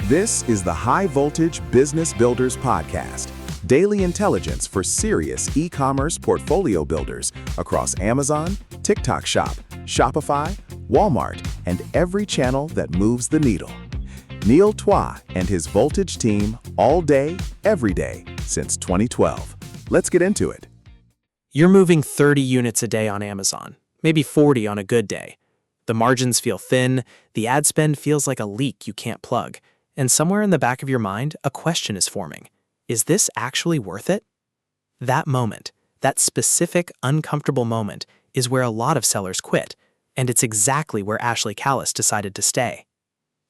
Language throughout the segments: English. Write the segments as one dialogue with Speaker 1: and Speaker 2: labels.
Speaker 1: This is the High Voltage Business Builders Podcast, daily intelligence for serious e-commerce portfolio builders across Amazon, TikTok Shop, Shopify, Walmart, and every channel that moves the needle. Neil Twa and his Voltage team all day, every day since 2012. Let's get into it.
Speaker 2: You're moving 30 units a day on Amazon, maybe 40 on a good day. The margins feel thin, the ad spend feels like a leak you can't plug, and somewhere in the back of your mind, a question is forming. Is this actually worth it? That moment, that specific, uncomfortable moment, is where a lot of sellers quit, and it's exactly where Ashley Kalus decided to stay.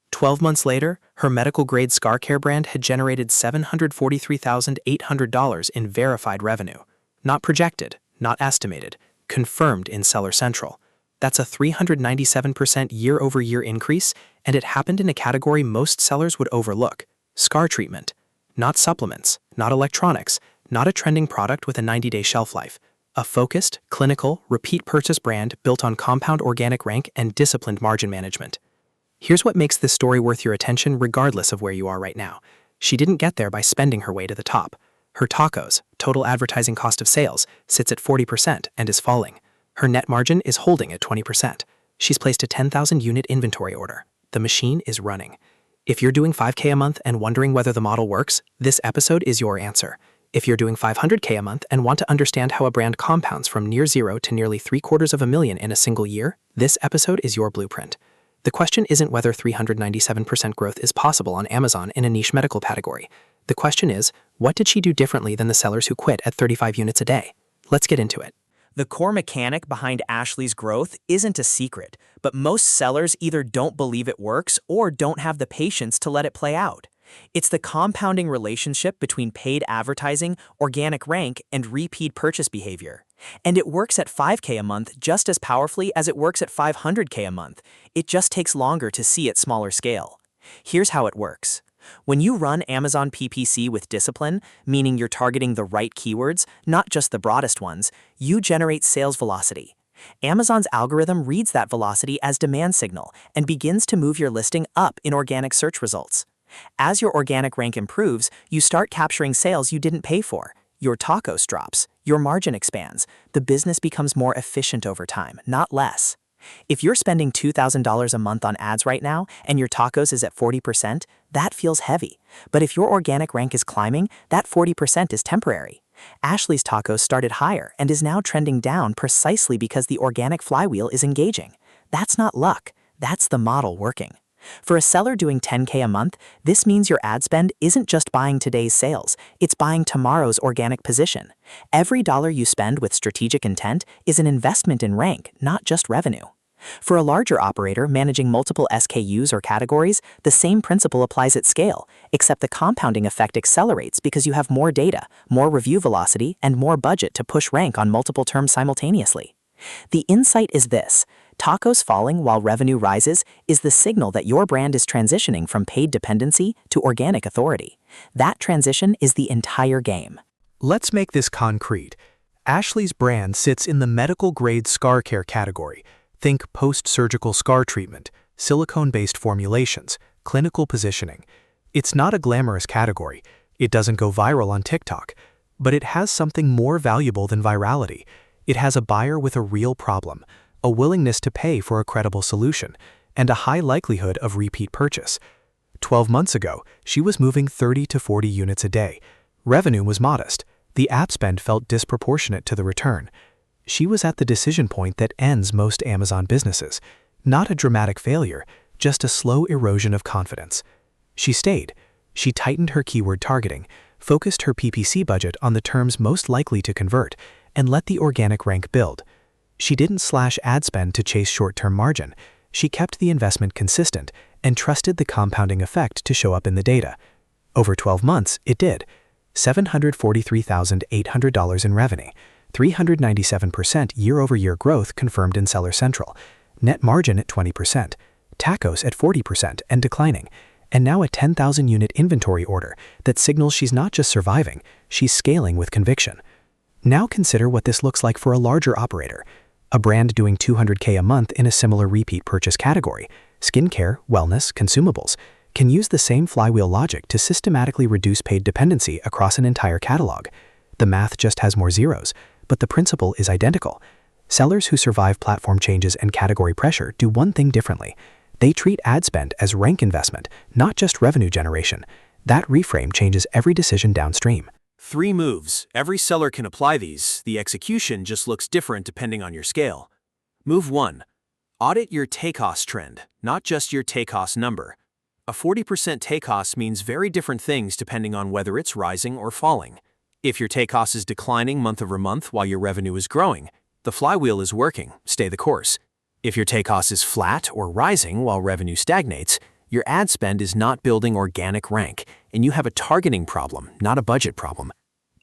Speaker 2: 12 months later, her medical-grade scar care brand had generated $743,800 in verified revenue. Not projected, not estimated, confirmed in Seller Central. That's a 397% year-over-year increase, and it happened in a category most sellers would overlook: scar treatment. Not supplements, not electronics, not a trending product with a 90-day shelf life. A focused, clinical, repeat purchase brand built on compound organic rank and disciplined margin management. Here's what makes this story worth your attention regardless of where you are right now. She didn't get there by spending her way to the top. Her tacos, total advertising cost of sales, sits at 40% and is falling. Her net margin is holding at 20%. She's placed a 10,000 unit inventory order. The machine is running. If you're doing $5K a month and wondering whether the model works, this episode is your answer. If you're doing $500K a month and want to understand how a brand compounds from near zero to nearly $750,000 in a single year, this episode is your blueprint. The question isn't whether 397% growth is possible on Amazon in a niche medical category. The question is, what did she do differently than the sellers who quit at 35 units a day? Let's get into it.
Speaker 3: The core mechanic behind Ashley's growth isn't a secret, but most sellers either don't believe it works or don't have the patience to let it play out. It's the compounding relationship between paid advertising, organic rank, and repeat purchase behavior. And it works at $5K a month just as powerfully as it works at $500K a month. It just takes longer to see at smaller scale. Here's how it works. When you run Amazon PPC with discipline, meaning you're targeting the right keywords, not just the broadest ones, you generate sales velocity. Amazon's algorithm reads that velocity as demand signal and begins to move your listing up in organic search results. As your organic rank improves, you start capturing sales you didn't pay for. Your tacos drops, your margin expands, the business becomes more efficient over time, not less. If you're spending $2,000 a month on ads right now and your tacos is at 40%, that feels heavy. But if your organic rank is climbing, that 40% is temporary. Ashley's tacos started higher and is now trending down precisely because the organic flywheel is engaging. That's not luck, that's the model working. For a seller doing $10K a month, this means your ad spend isn't just buying today's sales, it's buying tomorrow's organic position. Every dollar you spend with strategic intent is an investment in rank, not just revenue. For a larger operator managing multiple SKUs or categories, the same principle applies at scale, except the compounding effect accelerates because you have more data, more review velocity, and more budget to push rank on multiple terms simultaneously. The insight is this: tacos falling while revenue rises is the signal that your brand is transitioning from paid dependency to organic authority. That transition is the entire game.
Speaker 4: Let's make this concrete. Ashley's brand sits in the medical-grade scar care category. Think post-surgical scar treatment, silicone-based formulations, clinical positioning. It's not a glamorous category. It doesn't go viral on TikTok. But it has something more valuable than virality. It has a buyer with a real problem, a willingness to pay for a credible solution, and a high likelihood of repeat purchase. 12 months ago, she was moving 30 to 40 units a day. Revenue was modest. The ad spend felt disproportionate to the return. She was at the decision point that ends most Amazon businesses. Not a dramatic failure, just a slow erosion of confidence. She stayed. She tightened her keyword targeting, focused her PPC budget on the terms most likely to convert, and let the organic rank build. She didn't slash ad spend to chase short-term margin. She kept the investment consistent and trusted the compounding effect to show up in the data. Over 12 months, it did. $743,800 in revenue. 397% year-over-year growth confirmed in Seller Central. Net margin at 20%. Tacos at 40% and declining. And now a 10,000 unit inventory order that signals she's not just surviving, she's scaling with conviction. Now consider what this looks like for a larger operator. A brand doing $200K a month in a similar repeat purchase category, skincare, wellness, consumables. can use the same flywheel logic to systematically reduce paid dependency across an entire catalog. The math just has more zeros, but the principle is identical. Sellers who survive platform changes and category pressure do one thing differently. They treat ad spend as rank investment, not just revenue generation. That reframe changes every decision downstream.
Speaker 5: 3 moves. Every seller can apply these. The execution just looks different depending on your scale. Move 1. Audit your take-cost trend, not just your take-cost number. A 40% take-cost means very different things depending on whether it's rising or falling. If your take-cost is declining month over month while your revenue is growing, the flywheel is working. Stay the course. If your take-cost is flat or rising while revenue stagnates, your ad spend is not building organic rank, and you have a targeting problem, not a budget problem.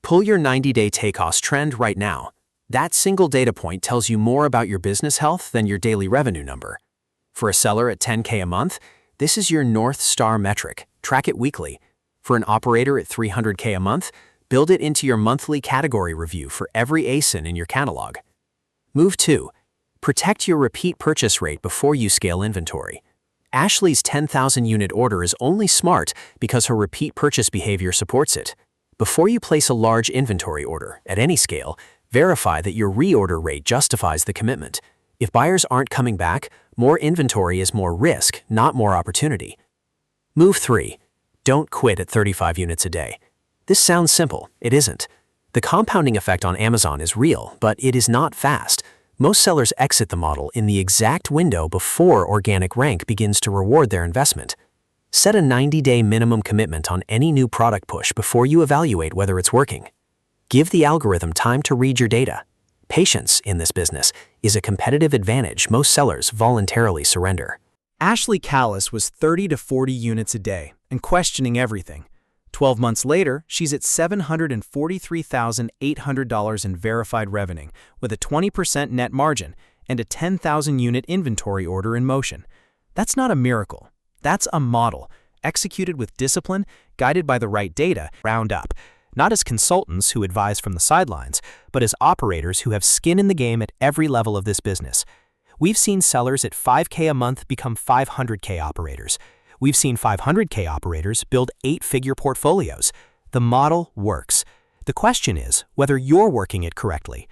Speaker 5: Pull your 90-day take-cost trend right now. That single data point tells you more about your business health than your daily revenue number. For a seller at $10K a month, this is your North Star metric. Track it weekly. For an operator at $300K a month, build it into your monthly category review for every ASIN in your catalog. Move 2. Protect your repeat purchase rate before you scale inventory. Ashley's 10,000 unit order is only smart because her repeat purchase behavior supports it. Before you place a large inventory order, at any scale, verify that your reorder rate justifies the commitment. If buyers aren't coming back, more inventory is more risk, not more opportunity. Move 3. Don't quit at 35 units a day. This sounds simple. It isn't. The compounding effect on Amazon is real, but it is not fast. Most sellers exit the model in the exact window before organic rank begins to reward their investment. Set a 90-day minimum commitment on any new product push before you evaluate whether it's working. Give the algorithm time to read your data. Patience in this business is a competitive advantage most sellers voluntarily surrender.
Speaker 3: Ashley Kalus was 30 to 40 units a day and questioning everything. 12 months later, she's at $743,800 in verified revenue with a 20% net margin and a 10,000 unit inventory order in motion. That's not a miracle. That's a model, executed with discipline, guided by the right data, round up. Not as consultants who advise from the sidelines, but as operators who have skin in the game at every level of this business. We've seen sellers at $5K a month become $500K operators. We've seen $500K operators build 8-figure portfolios. The model works. The question is whether you're working it correctly.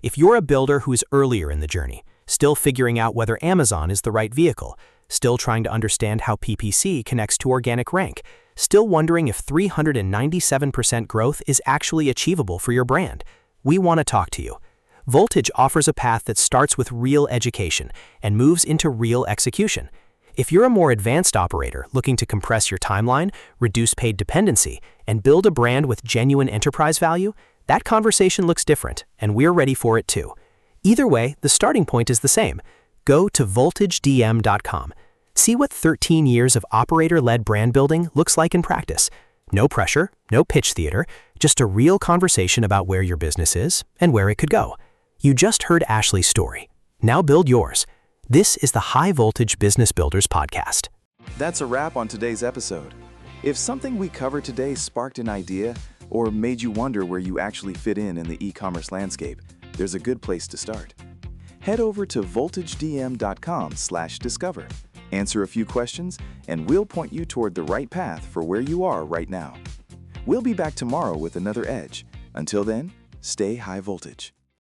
Speaker 3: If you're a builder who is earlier in the journey, still figuring out whether Amazon is the right vehicle, still trying to understand how PPC connects to organic rank, still wondering if 397% growth is actually achievable for your brand, we want to talk to you. Voltage offers a path that starts with real education and moves into real execution. If you're a more advanced operator looking to compress your timeline, reduce paid dependency, and build a brand with genuine enterprise value, that conversation looks different, and we're ready for it too. Either way, the starting point is the same. Go to voltagedm.com. See what 13 years of operator-led brand building looks like in practice. No pressure, no pitch theater, just a real conversation about where your business is and where it could go. You just heard Ashley's story. Now build yours. This is the High Voltage Business Builders Podcast.
Speaker 1: That's a wrap on today's episode. If something we covered today sparked an idea or made you wonder where you actually fit in the e-commerce landscape, there's a good place to start. Head over to voltagedm.com/discover. Answer a few questions, and we'll point you toward the right path for where you are right now. We'll be back tomorrow with another edge. Until then, stay high voltage.